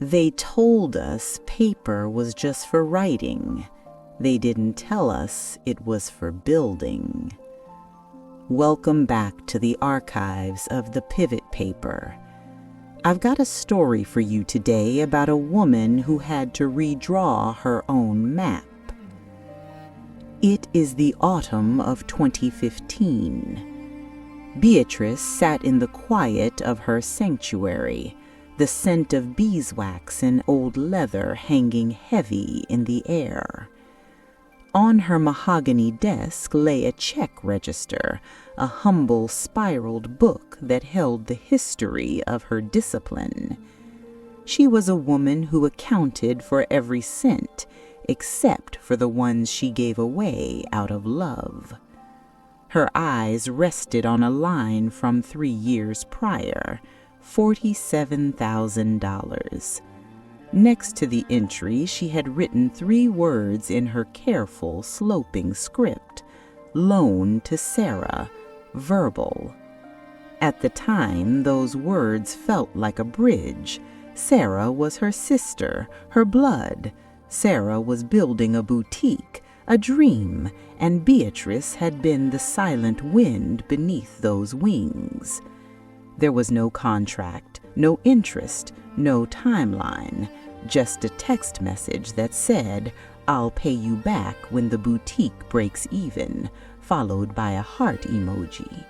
They told us paper was just for writing. They didn't tell us it was for building. Welcome back to the archives of the pivot paper. I've got a story for you today about a woman who had to redraw her own map. It is the autumn of 2015. Beatrice sat in the quiet of her sanctuary, the scent of beeswax and old leather hanging heavy in the air. On her mahogany desk lay a check register, a humble spiraled book that held the history of her discipline. She was a woman who accounted for every cent, except for the ones she gave away out of love. Her eyes rested on a line from 3 years prior, $47,000. Next to the entry, she had written 3 words in her careful, sloping script: loan to Sarah, verbal. At the time, those words felt like a bridge. Sarah was her sister, her blood. Sarah was building a boutique, a dream, and Beatrice had been the silent wind beneath those wings. There was no contract, no interest, no timeline, just a text message that said, "I'll pay you back when the boutique breaks even," followed by a heart emoji.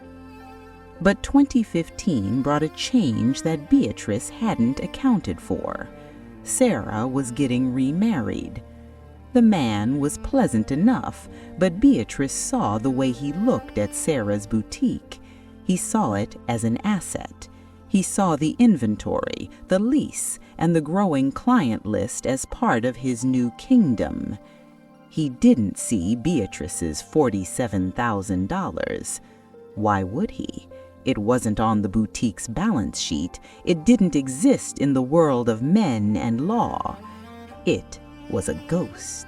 But 2015 brought a change that Beatrice hadn't accounted for. Sarah was getting remarried. The man was pleasant enough, but Beatrice saw the way he looked at Sarah's boutique. He saw it as an asset. He saw the inventory, the lease, and the growing client list as part of his new kingdom. He didn't see Beatrice's $47,000. Why would he? It wasn't on the boutique's balance sheet. It didn't exist in the world of men and law. It was a ghost.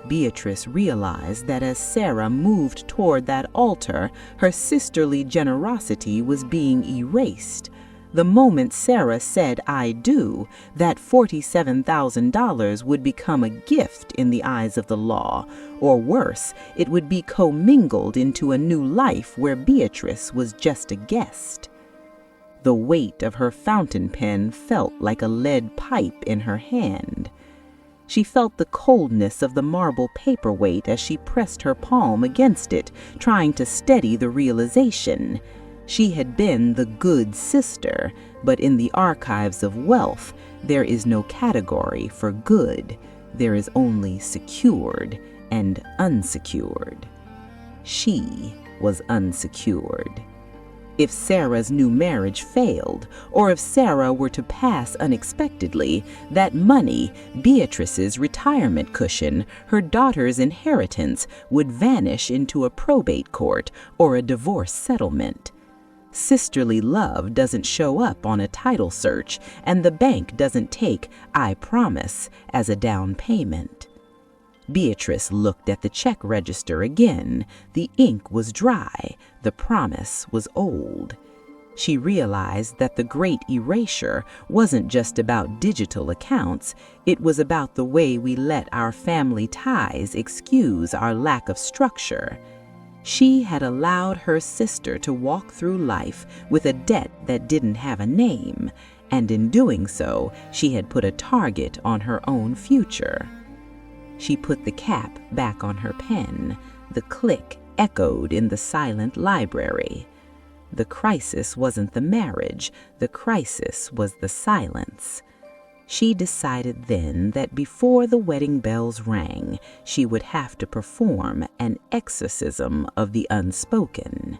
Beatrice realized that as Sarah moved toward that altar, her sisterly generosity was being erased. The moment Sarah said, "I do," that $47,000 would become a gift in the eyes of the law, or worse, it would be commingled into a new life where Beatrice was just a guest. The weight of her fountain pen felt like a lead pipe in her hand. She felt the coldness of the marble paperweight as she pressed her palm against it, trying to steady the realization. She had been the good sister, but in the archives of wealth, there is no category for good. There is only secured and unsecured. She was unsecured. If Sarah's new marriage failed, or if Sarah were to pass unexpectedly, that money, Beatrice's retirement cushion, her daughter's inheritance, would vanish into a probate court or a divorce settlement. Sisterly love doesn't show up on a title search, and the bank doesn't take "I promise" as a down payment. Beatrice looked at the check register again. The ink was dry. The promise was old. She realized that the great erasure wasn't just about digital accounts. It was about the way we let our family ties excuse our lack of structure. She had allowed her sister to walk through life with a debt that didn't have a name, and in doing so, she had put a target on her own future. She put the cap back on her pen. The click echoed in the silent library. The crisis wasn't the marriage. The crisis was the silence. She decided then that before the wedding bells rang, she would have to perform an exorcism of the unspoken.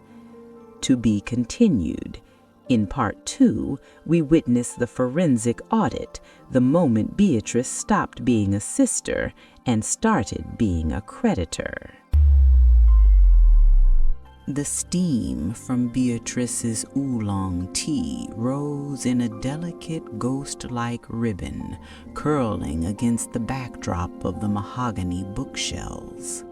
To be continued. In Part 2, we witness the forensic audit, the moment Beatrice stopped being a sister and started being a creditor. The steam from Beatrice's oolong tea rose in a delicate ghost-like ribbon, curling against the backdrop of the mahogany bookshelves.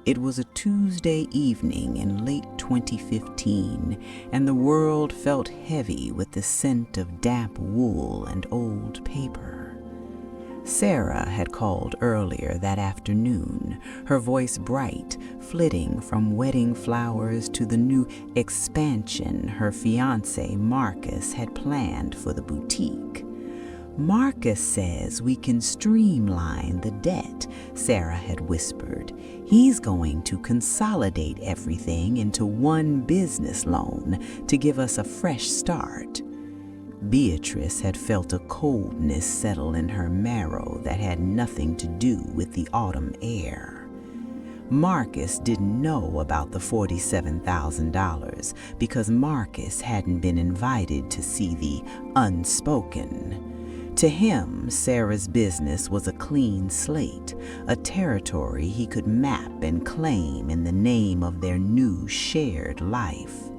It was a Tuesday evening in late 2015, and the world felt heavy with the scent of damp wool and old paper. Sarah had called earlier that afternoon, her voice bright, flitting from wedding flowers to the new expansion her fiancé Marcus had planned for the boutique. "Marcus says we can streamline the debt," Sarah had whispered. "He's going to consolidate everything into one business loan to give us a fresh start." Beatrice had felt a coldness settle in her marrow that had nothing to do with the autumn air. Marcus didn't know about the $47,000 because Marcus hadn't been invited to see the unspoken. To him, Sarah's business was a clean slate, a territory he could map and claim in the name of their new shared life.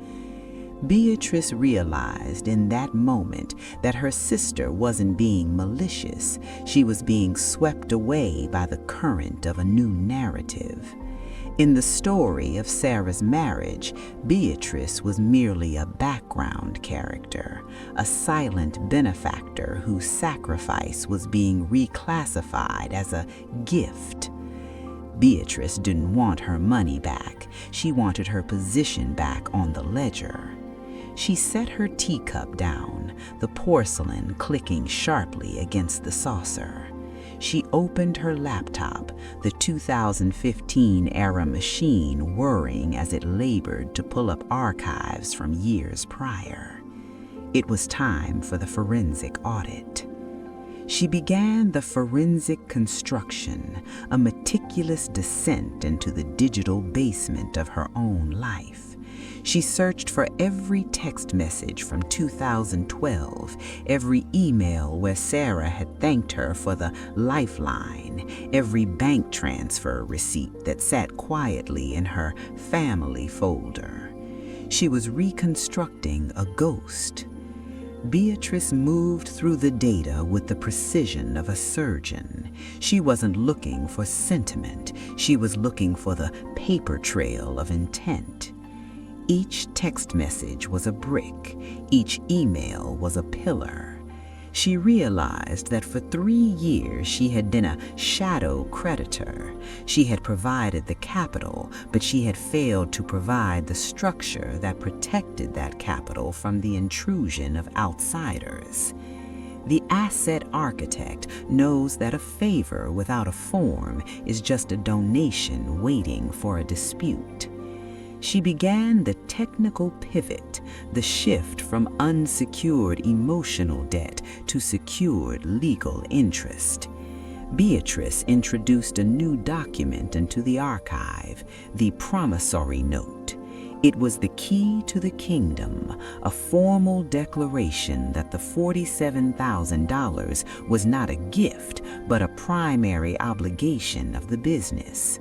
Beatrice realized in that moment that her sister wasn't being malicious. She was being swept away by the current of a new narrative. In the story of Sarah's marriage, Beatrice was merely a background character, a silent benefactor whose sacrifice was being reclassified as a gift. Beatrice didn't want her money back. She wanted her position back on the ledger. She set her teacup down, the porcelain clicking sharply against the saucer. She opened her laptop, the 2015-era machine whirring as it labored to pull up archives from years prior. It was time for the forensic audit. She began the forensic construction, a meticulous descent into the digital basement of her own life. She searched for every text message from 2012, every email where Sarah had thanked her for the lifeline, every bank transfer receipt that sat quietly in her family folder. She was reconstructing a ghost. Beatrice moved through the data with the precision of a surgeon. She wasn't looking for sentiment. She was looking for the paper trail of intent. Each text message was a brick. Each email was a pillar. She realized that for 3 years she had been a shadow creditor. She had provided the capital, but she had failed to provide the structure that protected that capital from the intrusion of outsiders. The asset architect knows that a favor without a form is just a donation waiting for a dispute. She began the technical pivot, the shift from unsecured emotional debt to secured legal interest. Beatrice introduced a new document into the archive, the promissory note. It was the key to the kingdom, a formal declaration that the $47,000 was not a gift, but a primary obligation of the business.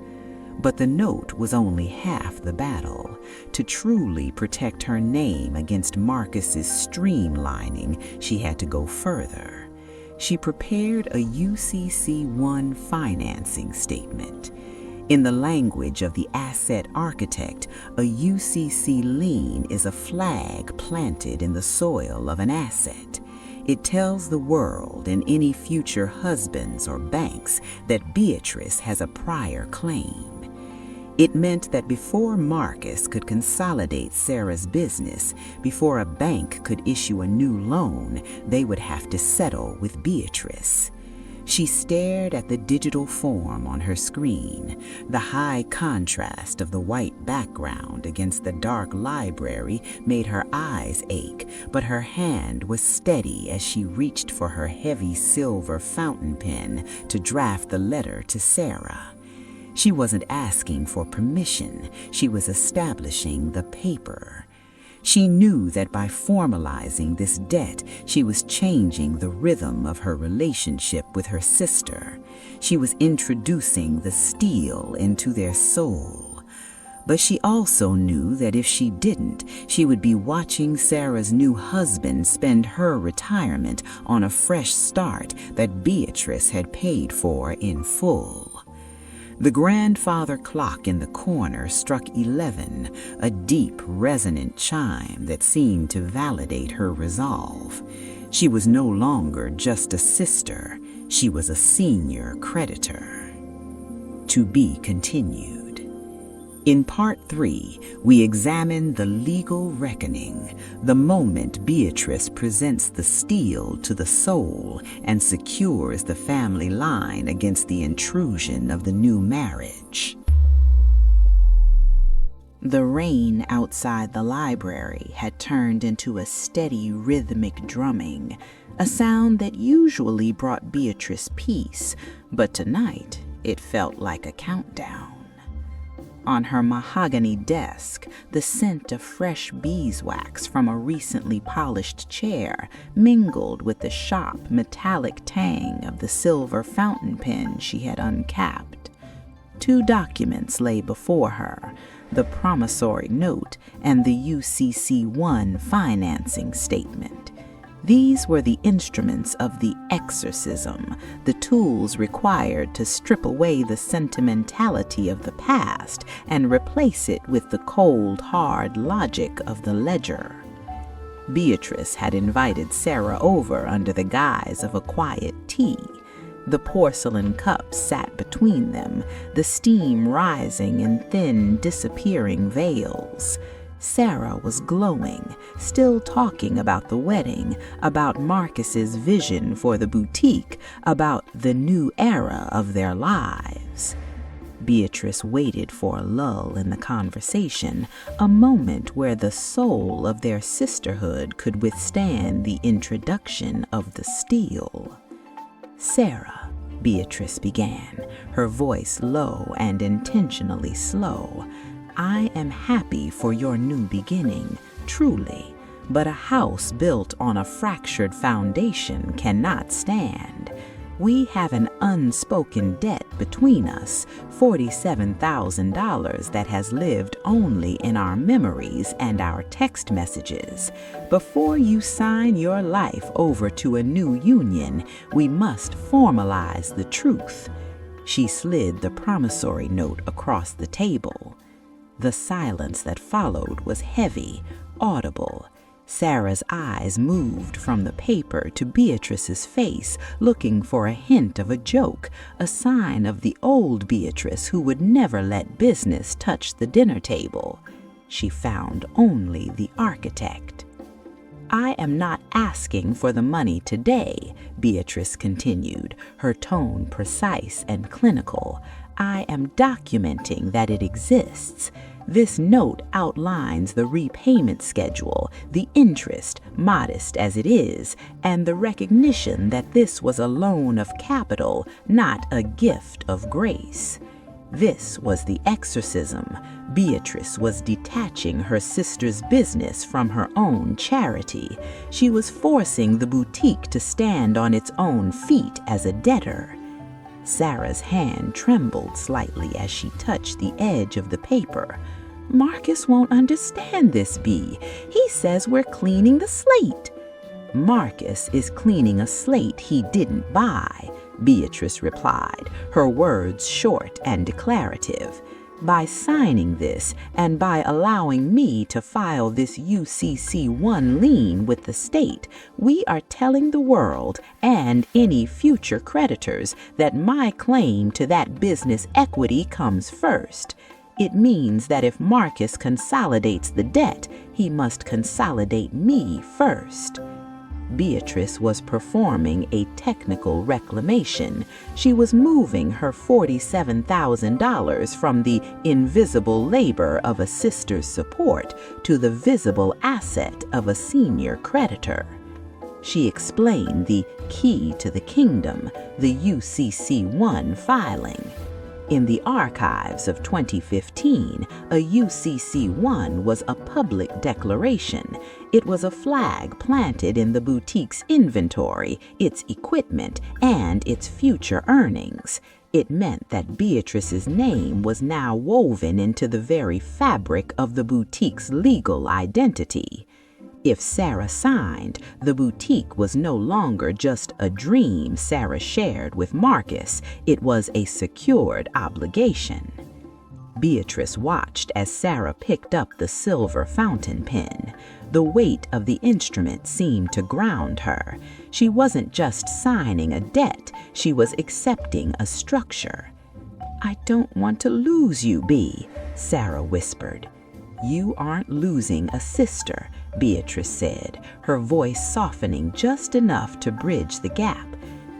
But the note was only half the battle. To truly protect her name against Marcus's streamlining, she had to go further. She prepared a UCC-1 financing statement. In the language of the asset architect, a UCC lien is a flag planted in the soil of an asset. It tells the world and any future husbands or banks that Beatrice has a prior claim. It meant that before Marcus could consolidate Sarah's business, before a bank could issue a new loan, they would have to settle with Beatrice. She stared at the digital form on her screen. The high contrast of the white background against the dark library made her eyes ache, but her hand was steady as she reached for her heavy silver fountain pen to draft the letter to Sarah. She wasn't asking for permission. She was establishing the paper. She knew that by formalizing this debt, she was changing the rhythm of her relationship with her sister. She was introducing the steel into their soul. But she also knew that if she didn't, she would be watching Sarah's new husband spend her retirement on a fresh start that Beatrice had paid for in full. The grandfather clock in the corner struck 11, a deep, resonant chime that seemed to validate her resolve. She was no longer just a sister, she was a senior creditor. To be continued. In Part 3, we examine the legal reckoning, the moment Beatrice presents the steel to the soul and secures the family line against the intrusion of the new marriage. The rain outside the library had turned into a steady rhythmic drumming, a sound that usually brought Beatrice peace, but tonight it felt like a countdown. On her mahogany desk, the scent of fresh beeswax from a recently polished chair mingled with the sharp, metallic tang of the silver fountain pen she had uncapped. 2 documents lay before her, the promissory note and the UCC-1 financing statement. These were the instruments of the exorcism, the tools required to strip away the sentimentality of the past and replace it with the cold, hard logic of the ledger. Beatrice had invited Sarah over under the guise of a quiet tea. The porcelain cups sat between them, the steam rising in thin, disappearing veils. Sarah was glowing, still talking about the wedding, about Marcus's vision for the boutique, about the new era of their lives. Beatrice waited for a lull in the conversation, a moment where the soul of their sisterhood could withstand the introduction of the steel. "Sarah," Beatrice began, her voice low and intentionally slow, "I am happy for your new beginning, truly, but a house built on a fractured foundation cannot stand. We have an unspoken debt between us, $47,000 that has lived only in our memories and our text messages. Before you sign your life over to a new union, we must formalize the truth." She slid the promissory note across the table. The silence that followed was heavy, audible. Sarah's eyes moved from the paper to Beatrice's face, looking for a hint of a joke, a sign of the old Beatrice who would never let business touch the dinner table. She found only the architect. "I am not asking for the money today," Beatrice continued, her tone precise and clinical. "I am documenting that it exists. This note outlines the repayment schedule, the interest, modest as it is, and the recognition that this was a loan of capital, not a gift of grace." This was the exorcism. Beatrice was detaching her sister's business from her own charity. She was forcing the boutique to stand on its own feet as a debtor. Sarah's hand trembled slightly as she touched the edge of the paper. "Marcus won't understand this, Bea. He says we're cleaning the slate." "Marcus is cleaning a slate he didn't buy," Beatrice replied, her words short and declarative. "By signing this and by allowing me to file this UCC-1 lien with the state, we are telling the world and any future creditors that my claim to that business equity comes first. It means that if Marcus consolidates the debt, he must consolidate me first." Beatrice was performing a technical reclamation. She was moving her $47,000 from the invisible labor of a sister's support to the visible asset of a senior creditor. She explained the key to the kingdom, the UCC-1 filing. In the archives of 2015, a UCC-1 was a public declaration. It was a flag planted in the boutique's inventory, its equipment, and its future earnings. It meant that Beatrice's name was now woven into the very fabric of the boutique's legal identity. If Sarah signed, the boutique was no longer just a dream Sarah shared with Marcus, it was a secured obligation. Beatrice watched as Sarah picked up the silver fountain pen. The weight of the instrument seemed to ground her. She wasn't just signing a debt, she was accepting a structure. "I don't want to lose you, Bea," Sarah whispered. "You aren't losing a sister," Beatrice said, her voice softening just enough to bridge the gap.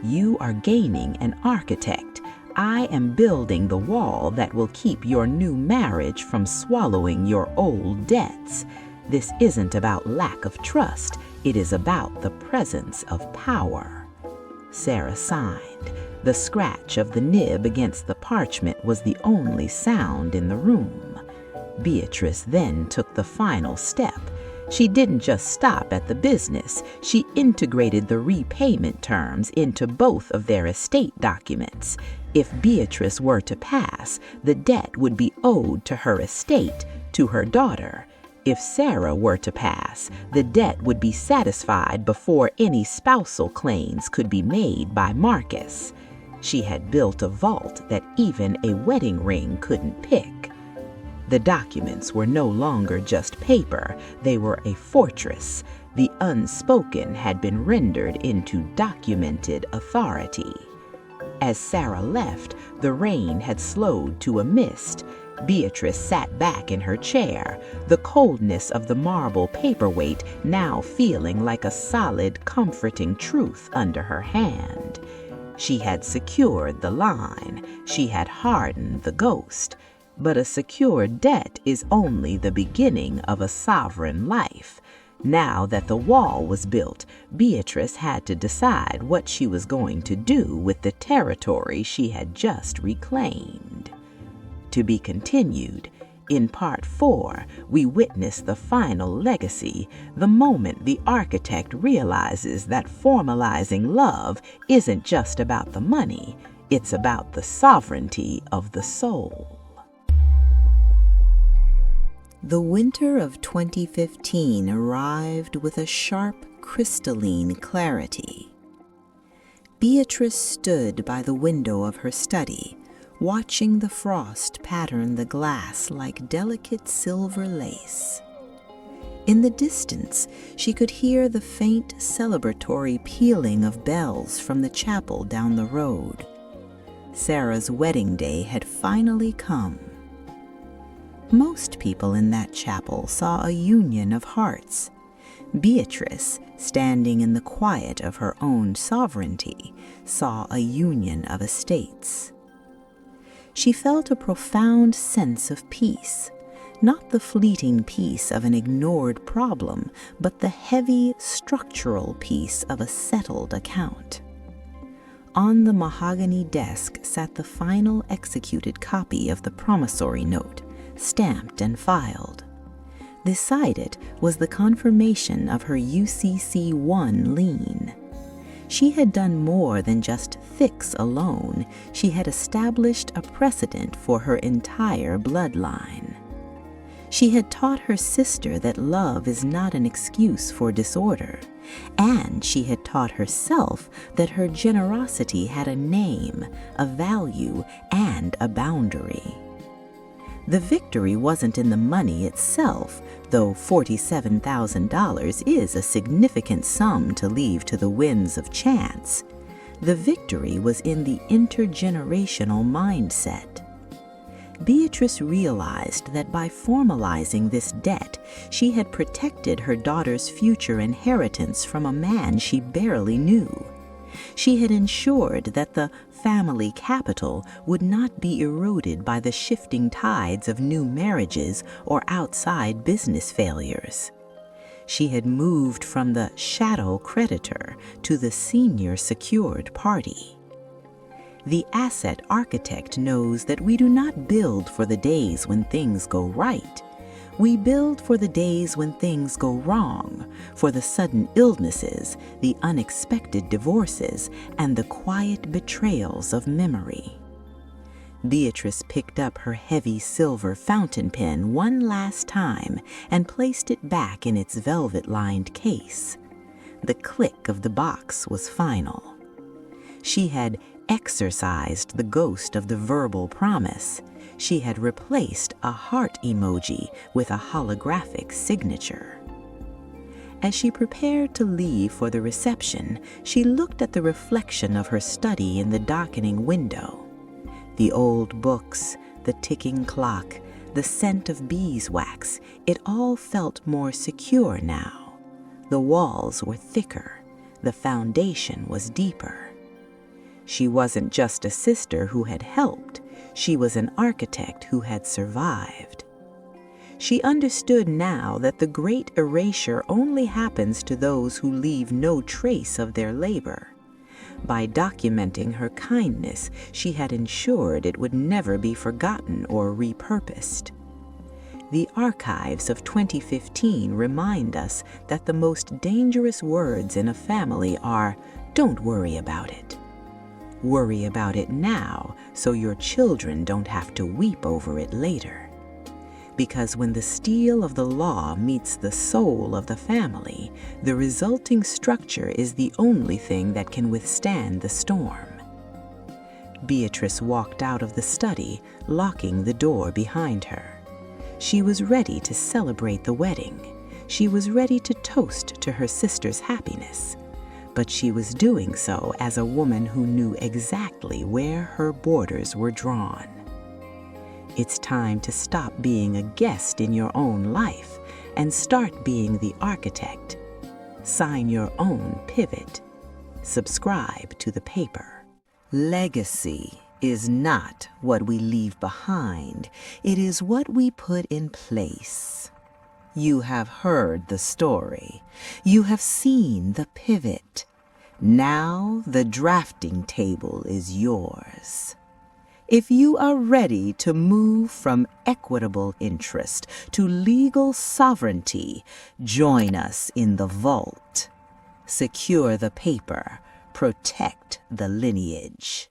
"You are gaining an architect. I am building the wall that will keep your new marriage from swallowing your old debts. This isn't about lack of trust, it is about the presence of power." Sarah signed. The scratch of the nib against the parchment was the only sound in the room. Beatrice then took the final step. She didn't just stop at the business, she integrated the repayment terms into both of their estate documents. If Beatrice were to pass, the debt would be owed to her estate, to her daughter. If Sarah were to pass, the debt would be satisfied before any spousal claims could be made by Marcus. She had built a vault that even a wedding ring couldn't pick. The documents were no longer just paper, they were a fortress. The unspoken had been rendered into documented authority. As Sarah left, the rain had slowed to a mist. Beatrice sat back in her chair, the coldness of the marble paperweight now feeling like a solid, comforting truth under her hand. She had secured the line, she had hardened the ghost. But a secured debt is only the beginning of a sovereign life. Now that the wall was built, Beatrice had to decide what she was going to do with the territory she had just reclaimed. To be continued. In Part 4, we witness the final legacy, the moment the architect realizes that formalizing love isn't just about the money, it's about the sovereignty of the soul. The winter of 2015 arrived with a sharp, crystalline clarity. Beatrice stood by the window of her study, watching the frost pattern the glass like delicate silver lace. In the distance, she could hear the faint celebratory pealing of bells from the chapel down the road. Sarah's wedding day had finally come. Most people in that chapel saw a union of hearts. Beatrice, standing in the quiet of her own sovereignty, saw a union of estates. She felt a profound sense of peace, not the fleeting peace of an ignored problem, but the heavy, structural peace of a settled account. On the mahogany desk sat the final executed copy of the promissory note, stamped and filed. Beside it was the confirmation of her UCC-1 lien. She had done more than just fix a loan. She had established a precedent for her entire bloodline. She had taught her sister that love is not an excuse for disorder, and she had taught herself that her generosity had a name, a value, and a boundary. The victory wasn't in the money itself, though $47,000 is a significant sum to leave to the winds of chance. The victory was in the intergenerational mindset. Beatrice realized that by formalizing this debt, she had protected her daughter's future inheritance from a man she barely knew. She had ensured that the family capital would not be eroded by the shifting tides of new marriages or outside business failures. She had moved from the shadow creditor to the senior secured party. The asset architect knows that we do not build for the days when things go right. We build for the days when things go wrong, for the sudden illnesses, the unexpected divorces, and the quiet betrayals of memory. Beatrice picked up her heavy silver fountain pen one last time and placed it back in its velvet-lined case. The click of the box was final. She had exorcised the ghost of the verbal promise. She had replaced a heart emoji with a holographic signature. As she prepared to leave for the reception, she looked at the reflection of her study in the darkening window. The old books, the ticking clock, the scent of beeswax, it all felt more secure now. The walls were thicker. The foundation was deeper. She wasn't just a sister who had helped. She was an architect who had survived. She understood now that the great erasure only happens to those who leave no trace of their labor. By documenting her kindness, she had ensured it would never be forgotten or repurposed. The archives of 2015 remind us that the most dangerous words in a family are, "Don't worry about it." Worry about it now so your children don't have to weep over it later. Because when the steel of the law meets the soul of the family, the resulting structure is the only thing that can withstand the storm. Beatrice walked out of the study, locking the door behind her. She was ready to celebrate the wedding. She was ready to toast to her sister's happiness. But she was doing so as a woman who knew exactly where her borders were drawn. It's time to stop being a guest in your own life and start being the architect. Sign your own pivot. Subscribe to the paper. Legacy is not what we leave behind. It is what we put in place. You have heard the story. You have seen the pivot. Now the drafting table is yours. If you are ready to move from equitable interest to legal sovereignty, join us in the vault. Secure the paper. Protect the lineage.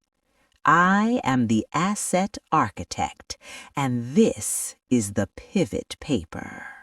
I am the asset architect, and this is the pivot paper.